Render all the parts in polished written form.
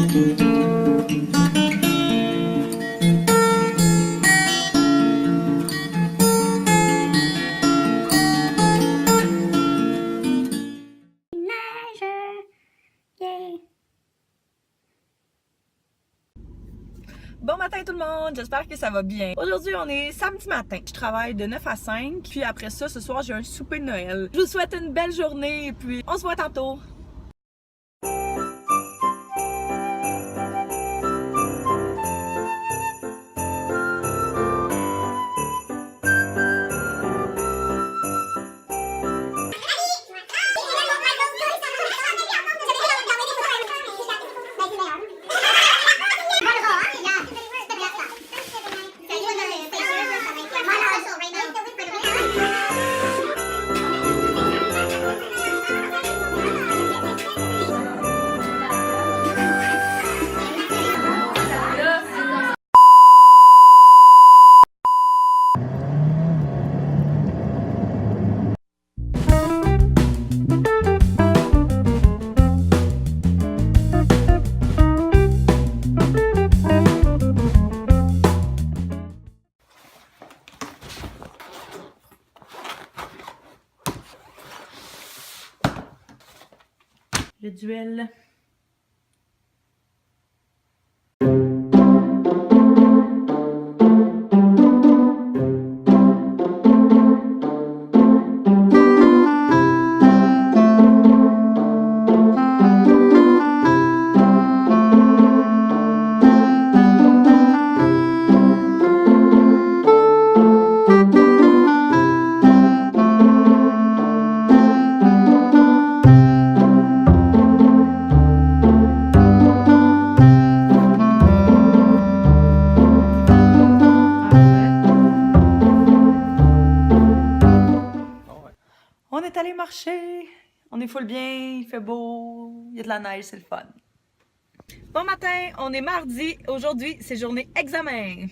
Bon matin tout le monde, j'espère que ça va bien. Aujourd'hui on est samedi matin, je travaille de 9 à 5, puis après ça ce soir j'ai un souper de Noël. Je vous souhaite une belle journée et puis on se voit tantôt. Le duel. On est allé marcher, on est full bien, il fait beau, il y a de la neige, c'est le fun. Bon matin, on est mardi, aujourd'hui c'est journée examen.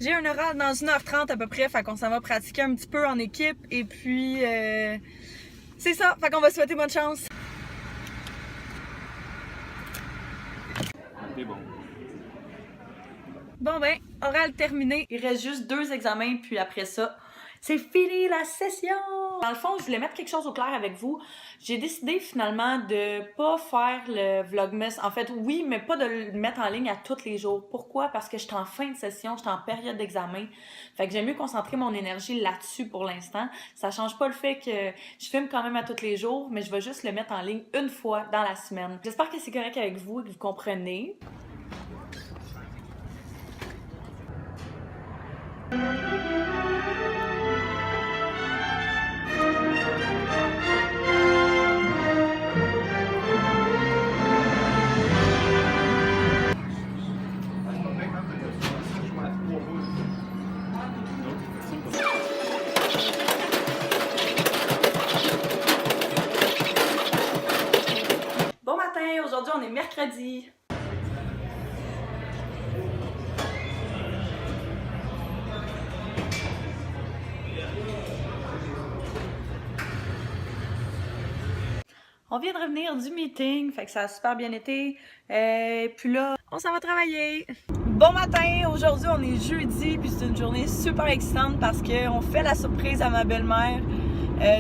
J'ai un oral dans 1h30 à peu près, fait qu'on s'en va pratiquer un petit peu en équipe et puis c'est ça, fait qu'on va souhaiter bonne chance. C'est bon. Bon ben, oral terminé, il reste juste 2 examens puis après ça, c'est fini la session! Dans le fond, je voulais mettre quelque chose au clair avec vous. J'ai décidé finalement de pas faire le Vlogmas. En fait, oui, mais pas de le mettre en ligne à tous les jours. Pourquoi? Parce que je suis en fin de session, je suis en période d'examen. Fait que j'aime mieux concentrer mon énergie là-dessus pour l'instant. Ça change pas le fait que je filme quand même à tous les jours, mais je vais juste le mettre en ligne une fois dans la semaine. J'espère que c'est correct avec vous et que vous comprenez. Bon matin, aujourd'hui on est mercredi. On vient de revenir du meeting, fait que ça a super bien été. Puis là, on s'en va travailler. Bon matin, aujourd'hui on est jeudi, puis c'est une journée super excitante parce qu'on fait la surprise à ma belle-mère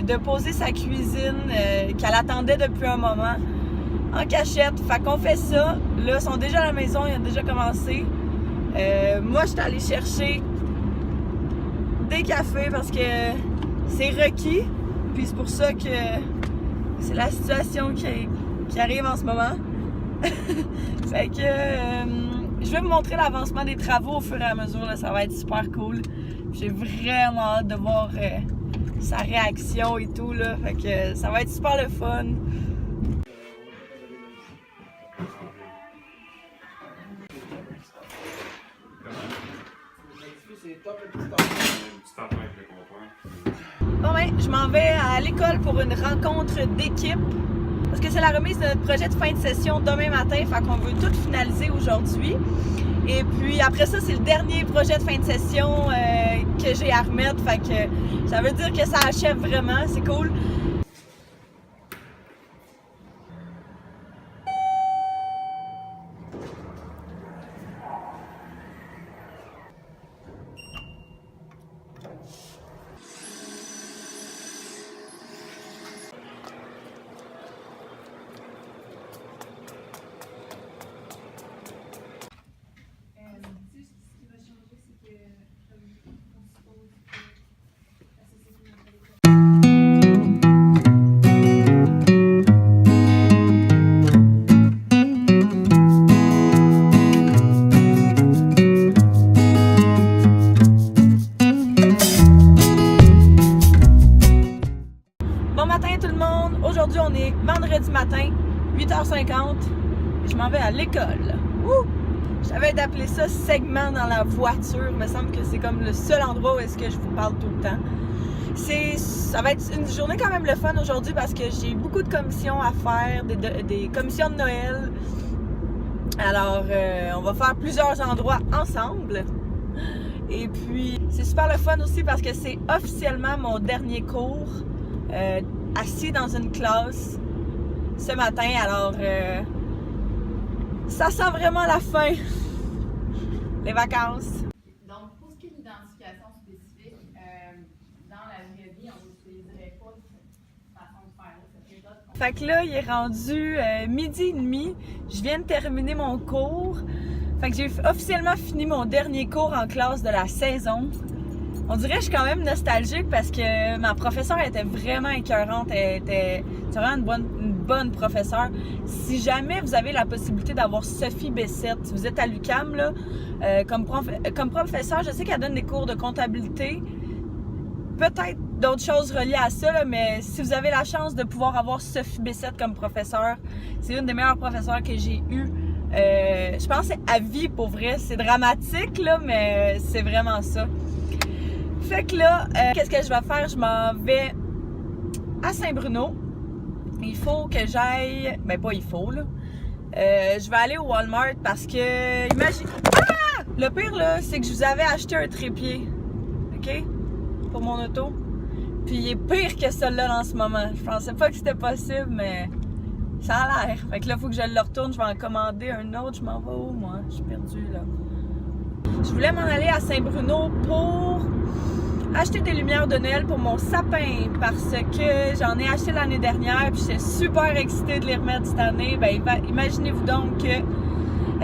de poser sa cuisine qu'elle attendait depuis un moment en cachette. Fait qu'on fait ça. Là, ils sont déjà à la maison, ils ont déjà commencé. Moi, je suis allée chercher des cafés parce que c'est requis. Puis c'est pour ça que c'est la situation qui arrive en ce moment. Fait que je vais vous montrer l'avancement des travaux au fur et à mesure. Là, ça va être super cool. J'ai vraiment hâte de voir sa réaction et tout. Là. Fait que ça va être super le fun. Bon ben, je m'en vais à l'école pour une rencontre d'équipe parce que c'est la remise de notre projet de fin de session demain matin, fait qu'on veut tout finaliser aujourd'hui. Et puis après ça, c'est le dernier projet de fin de session que j'ai à remettre, fait que ça veut dire que ça achève vraiment, c'est cool. vais à l'école. Ouh! J'avais d'appeler ça segment dans la voiture. Il me semble que c'est comme le seul endroit où est-ce que je vous parle tout le temps. Ça va être une journée quand même le fun aujourd'hui parce que j'ai beaucoup de commissions à faire, des commissions de Noël. Alors, on va faire plusieurs endroits ensemble. Et puis, c'est super le fun aussi parce que c'est officiellement mon dernier cours assis dans une classe ce matin. Alors, ça sent vraiment la fin, les vacances. Donc, pour ce qui est de l'identification spécifique, dans la vraie vie, on n'utiliserait pas cette façon de faire cette méthode. Fait que là, il est rendu midi et demi. Je viens de terminer mon cours. Fait que j'ai officiellement fini mon dernier cours en classe de la saison. On dirait que je suis quand même nostalgique parce que ma professeure était vraiment écœurante. C'est vraiment une bonne professeure. Si jamais vous avez la possibilité d'avoir Sophie Bessette, si vous êtes à l'UQAM, là, comme professeure, je sais qu'elle donne des cours de comptabilité. Peut-être d'autres choses reliées à ça, là, mais si vous avez la chance de pouvoir avoir Sophie Bessette comme professeure, c'est une des meilleures professeurs que j'ai eues. Je pense que c'est à vie pour vrai. C'est dramatique, là, mais c'est vraiment ça. Fait que là, qu'est-ce que je vais faire? Je m'en vais à Saint-Bruno. Il faut que j'aille... Ben, pas il faut, là. Je vais aller au Walmart parce que... Imagine... Ah! Le pire, là, c'est que je vous avais acheté un trépied. OK? Pour mon auto. Puis il est pire que celui-là en ce moment. Je pensais pas que c'était possible, mais... Ça a l'air. Fait que là, il faut que je le retourne. Je vais en commander un autre. Je m'en vais où, moi? Je suis perdue, là. Je voulais m'en aller à Saint-Bruno pour acheter des lumières de Noël pour mon sapin parce que j'en ai acheté l'année dernière puis j'étais super excitée de les remettre cette année. Ben, imaginez-vous donc qu'elles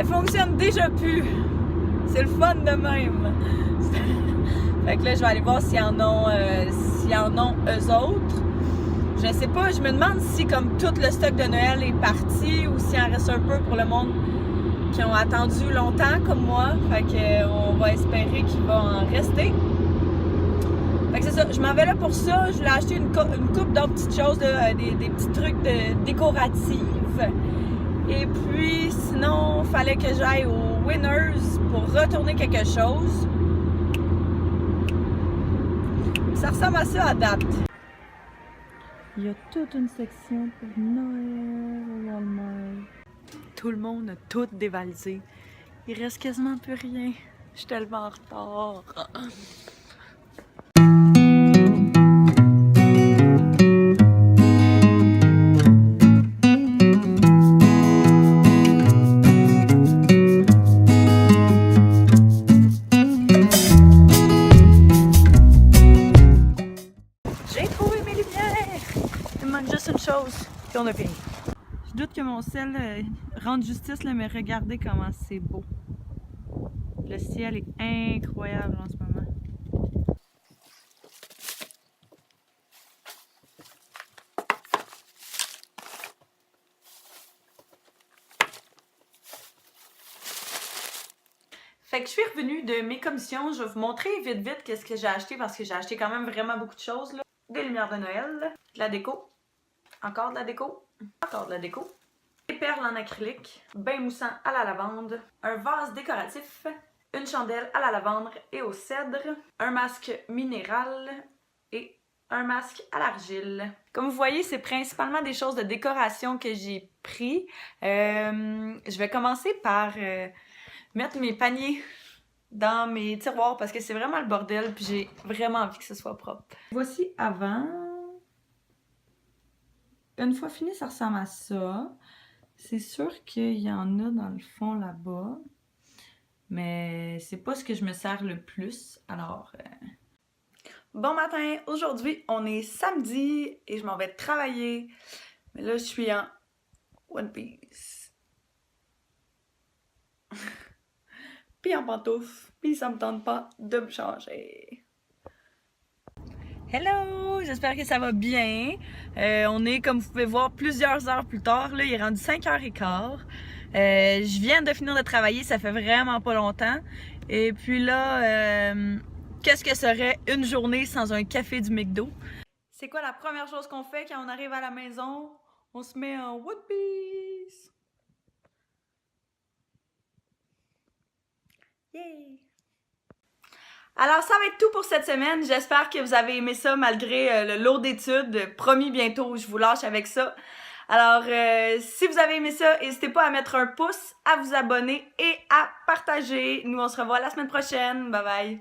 fonctionnent déjà plus. C'est le fun de même. Fait que là, je vais aller voir s'il y en ont eux autres. Je sais pas, je me demande si comme tout le stock de Noël est parti ou s'il en reste un peu pour le monde qui ont attendu longtemps comme moi. Fait que on va espérer qu'il va en rester. Fait que c'est ça, je m'en vais là pour ça. Je voulais acheter une couple d'autres petites choses, là, des petits trucs décoratifs. Et puis sinon, il fallait que j'aille au Winners pour retourner quelque chose. Ça ressemble à ça à date. Il y a toute une section pour Noël au Walmart. Tout le monde a tout dévalisé. Il reste quasiment plus rien. Je suis tellement en retard. J'ai trouvé mes lumières! Il me manque juste une chose, puis on a fini. Je doute que mon sel rende justice, là, mais regardez comment c'est beau. Le ciel est incroyable en ce moment. Fait que je suis revenue de mes commissions. Je vais vous montrer vite qu'est-ce que j'ai acheté parce que j'ai acheté quand même vraiment beaucoup de choses, là. Des lumières de Noël, de la déco, encore de la déco, encore de la déco, des perles en acrylique, bain moussant à la lavande, un vase décoratif, une chandelle à la lavande et au cèdre, un masque minéral et un masque à l'argile. Comme vous voyez, c'est principalement des choses de décoration que j'ai pris. Je vais commencer par mettre mes paniers dans mes tiroirs parce que c'est vraiment le bordel puis j'ai vraiment envie que ce soit propre. Voici avant. Une fois fini, ça ressemble à ça. C'est sûr qu'il y en a dans le fond là-bas, mais c'est pas ce que je me sers le plus, alors... Bon matin! Aujourd'hui, on est samedi et je m'en vais travailler. Mais là, je suis en One Piece. Puis en pantoufles, puis ça me tente pas de me changer. Hello! J'espère que ça va bien. On est, comme vous pouvez voir, plusieurs heures plus tard. Là, il est rendu 5h15. Je viens de finir de travailler, ça fait vraiment pas longtemps. Et puis là, qu'est-ce que serait une journée sans un café du McDo? C'est quoi la première chose qu'on fait quand on arrive à la maison? On se met en One Piece. Yay! Alors, ça va être tout pour cette semaine. J'espère que vous avez aimé ça malgré le lot d'études. Promis, bientôt, je vous lâche avec ça. Alors, si vous avez aimé ça, n'hésitez pas à mettre un pouce, à vous abonner et à partager. Nous, on se revoit la semaine prochaine. Bye bye!